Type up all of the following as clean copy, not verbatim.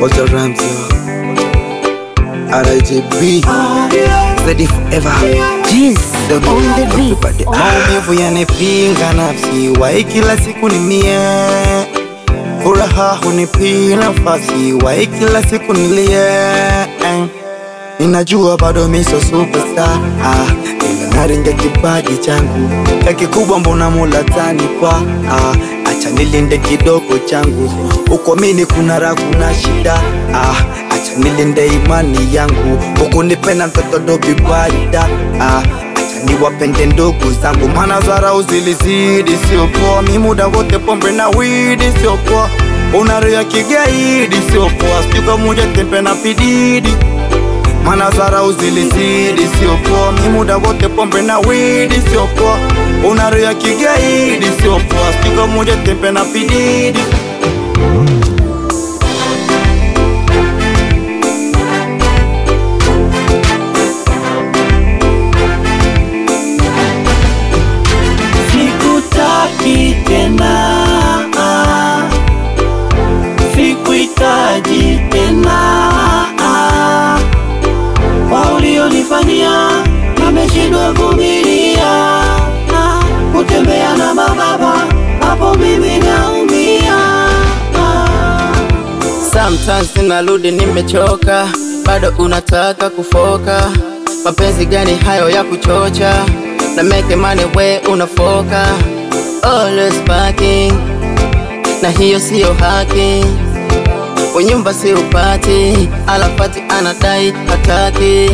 What's your rhymes, yo? RIJB Steady forever. Jeez, on the beat. Maumivu yanipinga nafsi, wai kila siku ni mie. Furaha hunipi nafasi, wai kila siku nilie. Ninajua bado mi so superstar, ila naringa kipaji changu. Kaki kubwa mbona Mola tanipa, acha nilinde kidogo changu. Uko mini kuna raha kuna shida, acha nilinde imani yangu. Uko nipenda mtoto dobi barida, acha niwapende ndugu zangu. Maana dharau zilizidi sio poa, mi muda wote pombe na weed sio poa. Unaria kigaidi sio poa, stika moja tempe na pididi. Maana dharau zilizidi sio poa, mi muda wote pombe na weed sio poa. Unaria kigaidi sio poa, stika moja tempe na pididi. Sikutaki tena, sikuhitaji tena. Kwa ulionifanyia nimeshindwa vumilia. Kutembea na mababa hapo mimi naumia. Sometimes ninarudi nimechoka, bado unataka kufoka. Mapenzi gani hayo ya kuchocha? Na make money we unafoka. Always parking, na hiyo siyo haki. Unyumba si upati, alapati anadai hataki.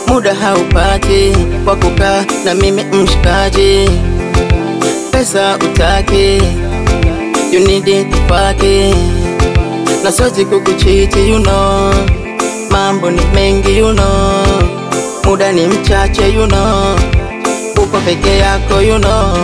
Muda haupati kwa kukaa na mimi mshikaji. Pesa utaki, you need it paki. Na soji kukuchiti you know, mambo ni mengi you know. Muda ni mchache you know, uko peke yako you know.